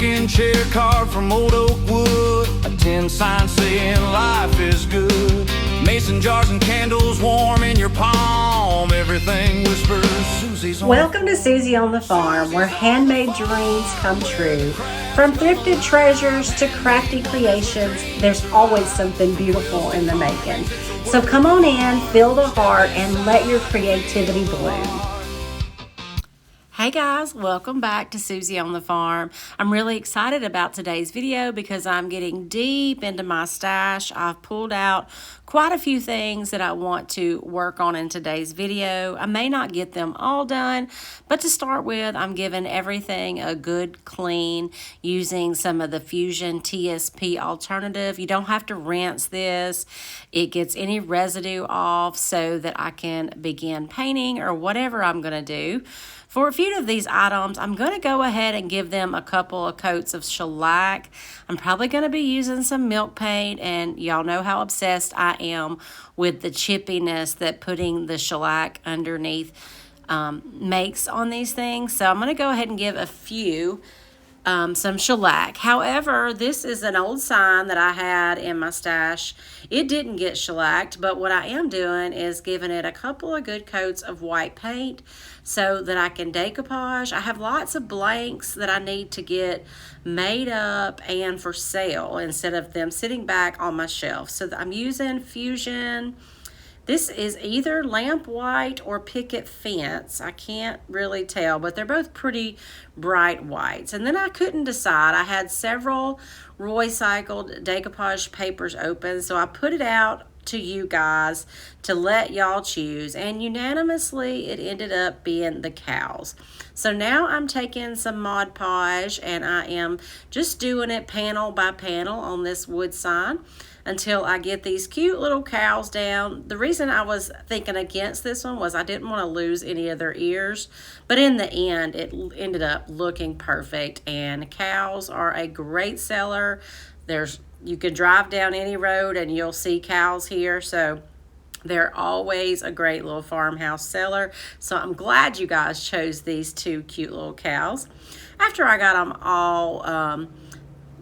rocking chair carved from old oak wood, a tin sign saying life is good. Mason jars and candles warm in your palm, everything whispers Susie's home. Welcome to Susie on the Farm, where handmade dreams come true. From thrifted treasures to crafty creations, there's always something beautiful in the making. So come on in, feel the heart, and let your creativity bloom. Hey guys, welcome back to Susie on the Farm. I'm really excited about today's video because I'm getting deep into my stash. I've pulled out quite a few things that I want to work on in today's video. I may not get them all done, but to start with, I'm giving everything a good clean using some of the Fusion TSP alternative. You don't have to rinse this. It gets any residue off so that I can begin painting or whatever I'm going to do. For a few of these items, I'm going to go ahead and give them a couple of coats of shellac. I'm probably going to be using some milk paint, and y'all know how obsessed I am with the chippiness that putting the shellac underneath makes on these things. So I'm going to go ahead and give a few some shellac. However, this is an old sign that I had in my stash. It didn't get shellacked, but what I am doing is giving it a couple of good coats of white paint so that I can decoupage. I have lots of blanks that I need to get made up and for sale instead of them sitting back on my shelf. So I'm using Fusion. This is either lamp white or picket fence. I can't really tell, but they're both pretty bright whites. And then I couldn't decide. I had several recycled decoupage papers open, so I put it out to you guys to let y'all choose, and unanimously it ended up being the cows. So now I'm taking some Mod Podge and I am just doing it panel by panel on this wood sign until I get these cute little cows down. The reason I was thinking against this one was I didn't want to lose any of their ears, but in the end it ended up looking perfect, and cows are a great seller. You could drive down any road and you'll see cows here, so they're always a great little farmhouse seller. So I'm glad you guys chose these two cute little cows. After I got them all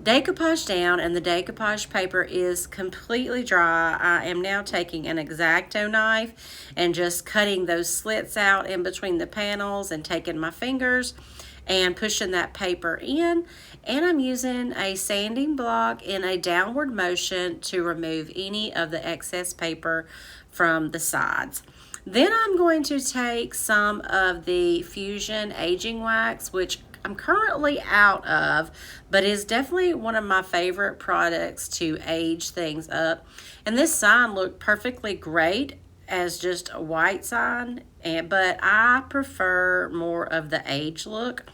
decoupage down and the decoupage paper is completely dry, I am now taking an X-Acto knife and just cutting those slits out in between the panels and taking my fingers and pushing that paper in, and I'm using a sanding block in a downward motion to remove any of the excess paper from the sides. Then I'm going to take some of the Fusion aging wax, which I'm currently out of, but is definitely one of my favorite products to age things up. And this sign looked perfectly great as just a white sign, but I prefer more of the age look.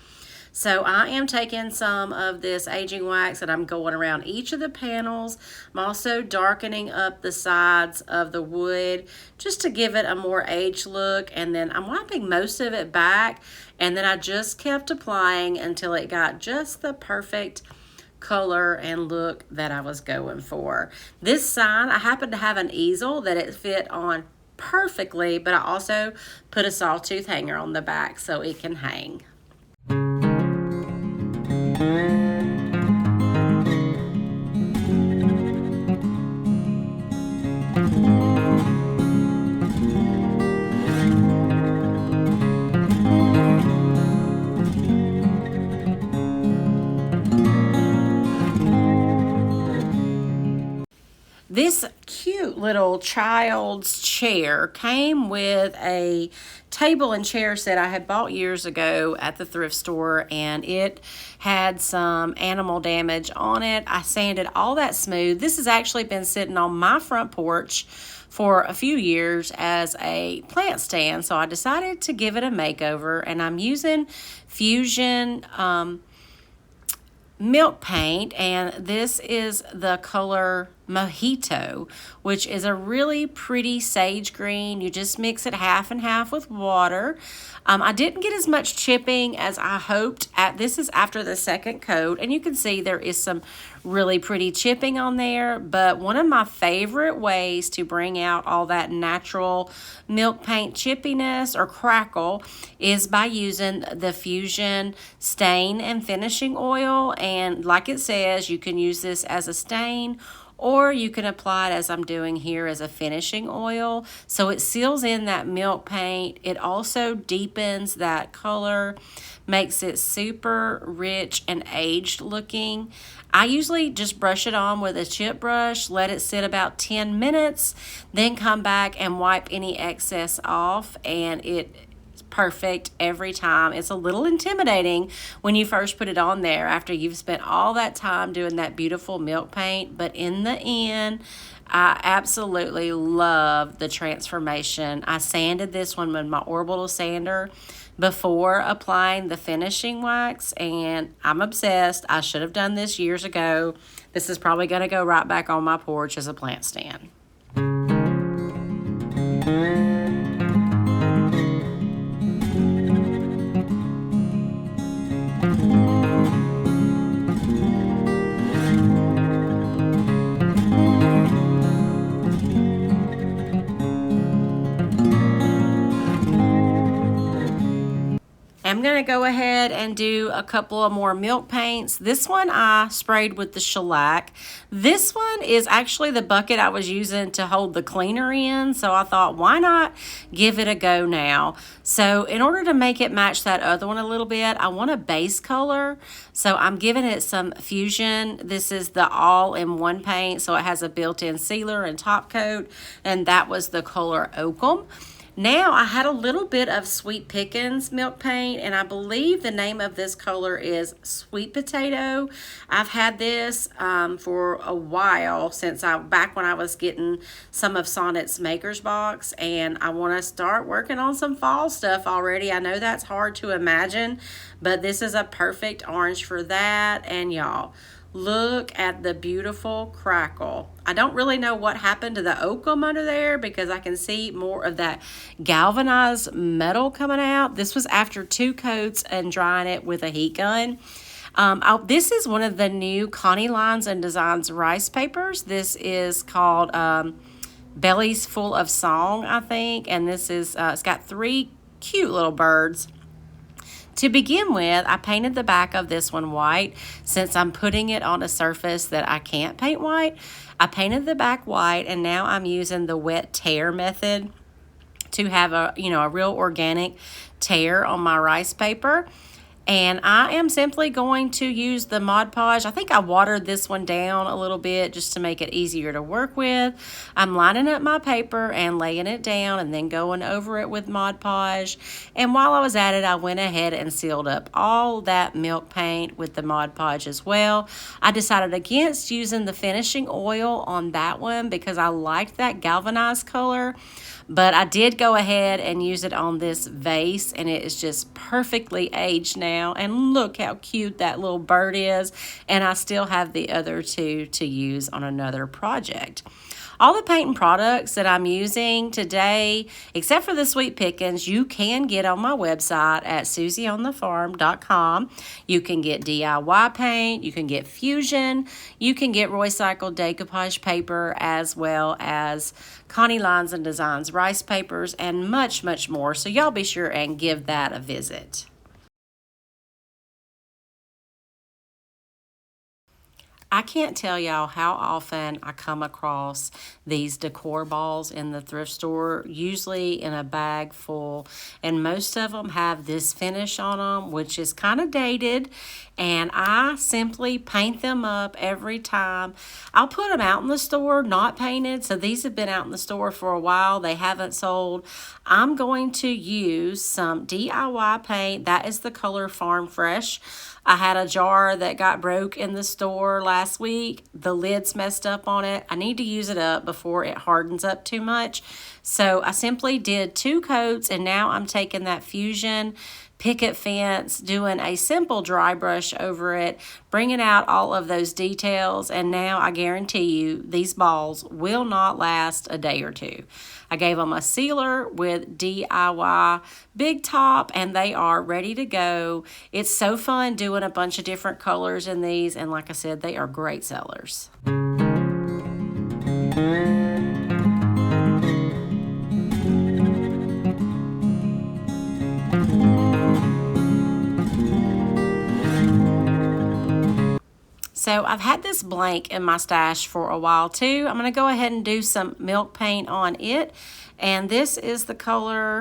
So I am taking some of this aging wax and I'm going around each of the panels. I'm also darkening up the sides of the wood just to give it a more aged look, and then I'm wiping most of it back, and then I just kept applying until it got just the perfect color and look that I was going for. This sign, I happened to have an easel that it fit on perfectly, but I also put a sawtooth hanger on the back so it can hang. This cute little child's chair came with a table and chair set I had bought years ago at the thrift store, and it had some animal damage on it. I sanded all that smooth. This has actually been sitting on my front porch for a few years as a plant stand, so I decided to give it a makeover, and I'm using Fusion milk paint, and this is the color Mojito, which is a really pretty sage green. You just mix it half and half with water. I didn't get as much chipping as I hoped. This is after the second coat, and you can see there is some really pretty chipping on there, but one of my favorite ways to bring out all that natural milk paint chippiness or crackle is by using the Fusion stain and finishing oil. And like it says, you can use this as a stain, or you can apply it, as I'm doing here, as a finishing oil. So it seals in that milk paint. It also deepens that color, makes it super rich and aged looking. I usually just brush it on with a chip brush, let it sit about 10 minutes, then come back and wipe any excess off, and it's perfect every time. It's a little intimidating when you first put it on there after you've spent all that time doing that beautiful milk paint, but in the end, I absolutely love the transformation. I sanded this one with my orbital sander before applying the finishing wax, and I'm obsessed. I should have done this years ago. This is probably going to go right back on my porch as a plant stand. I'm going to go ahead and do a couple of more milk paints. This one I sprayed with the shellac. This one is actually the bucket I was using to hold the cleaner in, so I thought, why not give it a go now? So in order to make it match that other one a little bit, I want a base color. So I'm giving it some Fusion. This is the all-in-one paint, so it has a built-in sealer and top coat, and that was the color Oakum. Now I had a little bit of Sweet Pickins milk paint, and I believe the name of this color is Sweet Potato. I've had this for a while, back when I was getting some of Sonnet's Maker's Box, and I want to start working on some fall stuff already. I know that's hard to imagine, but this is a perfect orange for that. And y'all, look at the beautiful crackle. I don't really know what happened to the Oakum under there because I can see more of that galvanized metal coming out. This was after 2 coats and drying it with a heat gun. This is one of the new Connie Lines and Designs rice papers. This is called Bellies Full of Song, I think. And this is, it's got 3 cute little birds. To begin with, I painted the back of this one white since I'm putting it on a surface that I can't paint white. I painted the back white, and now I'm using the wet tear method to have a real organic tear on my rice paper. And I am simply going to use the Mod Podge. I think I watered this one down a little bit just to make it easier to work with. I'm lining up my paper and laying it down and then going over it with Mod Podge. And while I was at it, I went ahead and sealed up all that milk paint with the Mod Podge as well. I decided against using the finishing oil on that one because I liked that galvanized color. But I did go ahead and use it on this vase, and it is just perfectly aged now. And look how cute that little bird is. And I still have the other 2 to use on another project. All the painting products that I'm using today, except for the Sweet Pickins, you can get on my website at susieonthefarm.com. You can get DIY paint, you can get Fusion, you can get recycled decoupage paper, as well as Connie Lines and Designs rice papers, and much, much more. So y'all be sure and give that a visit. I can't tell y'all how often I come across these decor balls in the thrift store, usually in a bag full, and most of them have this finish on them, which is kind of dated, and I simply paint them up every time. I'll put them out in the store, not painted, so these have been out in the store for a while. They haven't sold. I'm going to use some DIY paint. That is the color Farm Fresh. I had a jar that got broke in the store last week. The lid's messed up on it. I need to use it up before it hardens up too much. So I simply did 2 coats, and now I'm taking that Fusion picket fence, doing a simple dry brush over it, bringing out all of those details, and now I guarantee you these balls will not last a day or two. I gave them a sealer with DIY Big Top, and they are ready to go. It's so fun doing a bunch of different colors in these, and like I said, they are great sellers. So I've had this blank in my stash for a while too. I'm going to go ahead and do some milk paint on it. And this is the color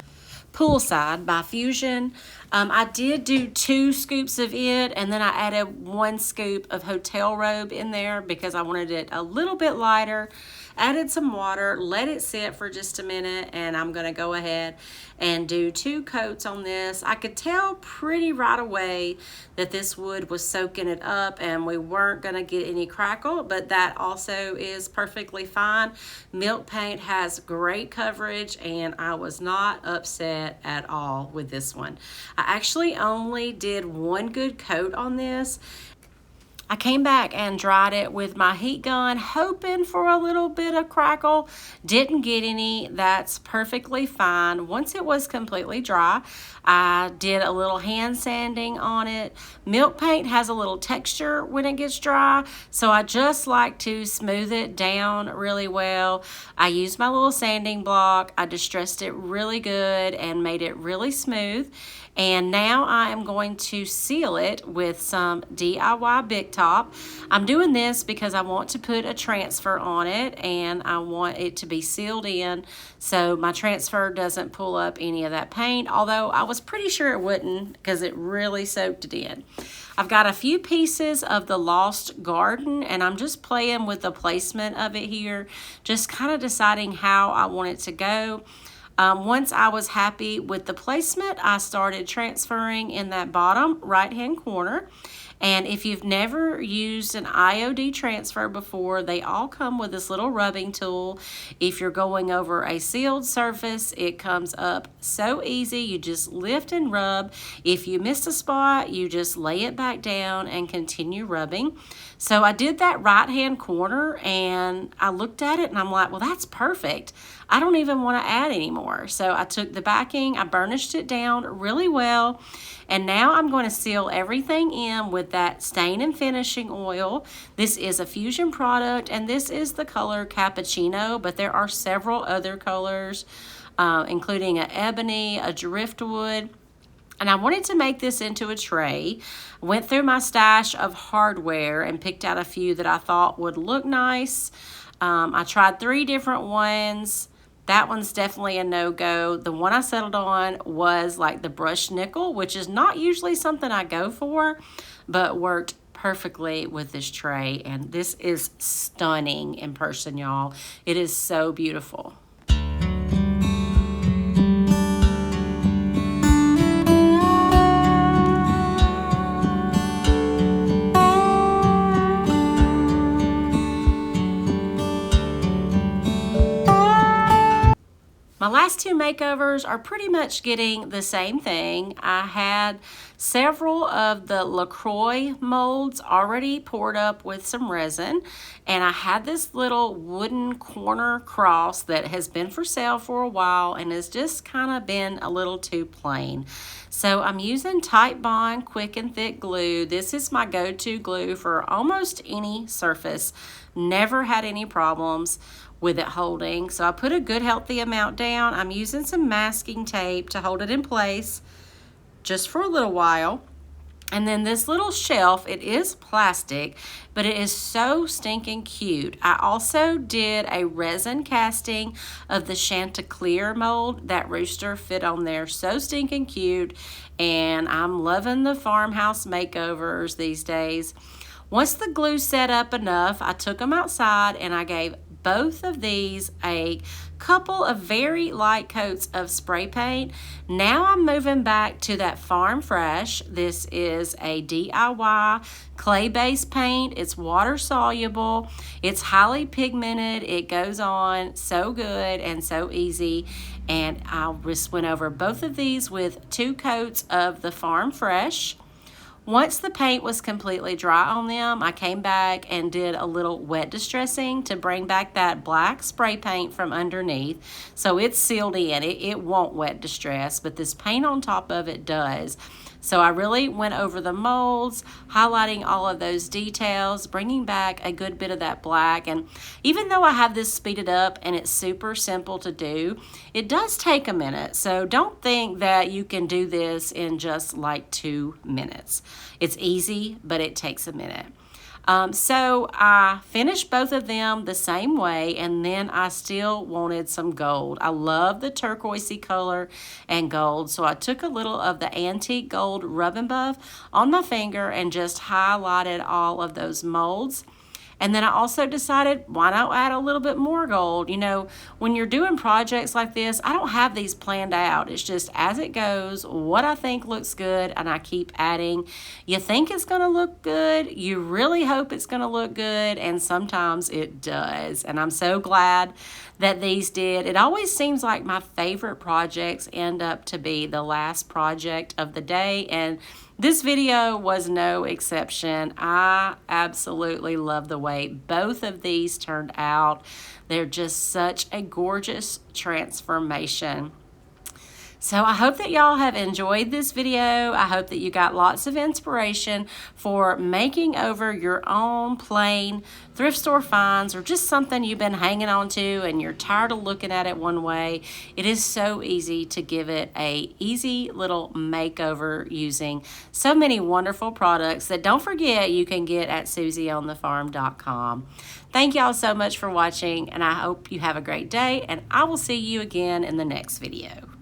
Poolside by Fusion. I did do 2 scoops of it, and then I added 1 scoop of Hotel Robe in there because I wanted it a little bit lighter. Added some water, let it sit for just a minute, and I'm going to go ahead and do 2 coats on this. I could tell pretty right away that this wood was soaking it up and we weren't going to get any crackle, but that also is perfectly fine. Milk paint has great coverage, and I was not upset at all with this one. I actually only did 1 good coat on this. I came back and dried it with my heat gun, hoping for a little bit of crackle. Didn't get any. That's perfectly fine. Once it was completely dry, I did a little hand sanding on it. Milk paint has a little texture when it gets dry, so I just like to smooth it down really well. I used my little sanding block. I distressed it really good and made it really smooth. And now I am going to seal it with some DIY Big Top. I'm doing this because I want to put a transfer on it, and I want it to be sealed in so my transfer doesn't pull up any of that paint, although I was pretty sure it wouldn't because it really soaked it in. I've got a few pieces of the Lost Garden, and I'm just playing with the placement of it here, just kind of deciding how I want it to go. Once I was happy with the placement, I started transferring in that bottom right-hand corner. And if you've never used an IOD transfer before, they all come with this little rubbing tool. If you're going over a sealed surface, it comes up so easy. You just lift and rub. If you missed a spot, you just lay it back down and continue rubbing. So I did that right-hand corner, and I looked at it and I'm like, well, that's perfect. I don't even want to add anymore. So I took the backing, I burnished it down really well, and now I'm going to seal everything in with that stain and finishing oil. This is a Fusion product, and this is the color Cappuccino, but there are several other colors, including an ebony, a driftwood. And I wanted to make this into a tray. Went through my stash of hardware and picked out a few that I thought would look nice. I tried 3 different ones. That one's definitely a no-go. The one I settled on was like the brushed nickel, which is not usually something I go for, but worked perfectly with this tray. And this is stunning in person, y'all. It is so beautiful. My last 2 makeovers are pretty much getting the same thing. I had several of the LaCroix molds already poured up with some resin, and I had this little wooden corner cross that has been for sale for a while and has just kind of been a little too plain. So I'm using Type Bond Quick and Thick glue. This is my go-to glue for almost any surface. Never had any problems with it holding. So I put a good healthy amount down. I'm using some masking tape to hold it in place just for a little while. And then this little shelf, it is plastic, but it is so stinking cute. I also did a resin casting of the Chanticleer mold. That rooster fit on there so stinking cute, and I'm loving the Farmhouse makeovers these days. Once the glue set up enough, I took them outside and I gave both of these a couple of very light coats of spray paint. Now I'm moving back to that Farm Fresh. This is a DIY clay-based paint. It's water soluble. It's highly pigmented. It goes on so good and so easy. And I just went over both of these with 2 coats of the Farm Fresh. Once the paint was completely dry on them, I came back and did a little wet distressing to bring back that black spray paint from underneath. So it's sealed in. It won't wet distress, but this paint on top of it does. So I really went over the molds, highlighting all of those details, bringing back a good bit of that black. And even though I have this speeded up and it's super simple to do, it does take a minute. So don't think that you can do this in just like 2 minutes. It's easy, but it takes a minute. So I finished both of them the same way, and then I still wanted some gold. I love the turquoisey color and gold, so I took a little of the antique gold rub and buff on my finger and just highlighted all of those molds. And then I also decided, why not add a little bit more gold? You know, when you're doing projects like this, I don't have these planned out. It's just as it goes, what I think looks good, and I keep adding. You think it's going to look good, you really hope it's going to look good, and sometimes it does. And I'm so glad that these did. It always seems like my favorite projects end up to be the last project of the day, and this video was no exception. I absolutely love the way both of these turned out. They're just such a gorgeous transformation. So I hope that y'all have enjoyed this video. I hope that you got lots of inspiration for making over your own plain thrift store finds, or just something you've been hanging on to and you're tired of looking at it one way. It is so easy to give it a easy little makeover using so many wonderful products that, don't forget, you can get at susieonthefarm.com. Thank y'all so much for watching, and I hope you have a great day, and I will see you again in the next video.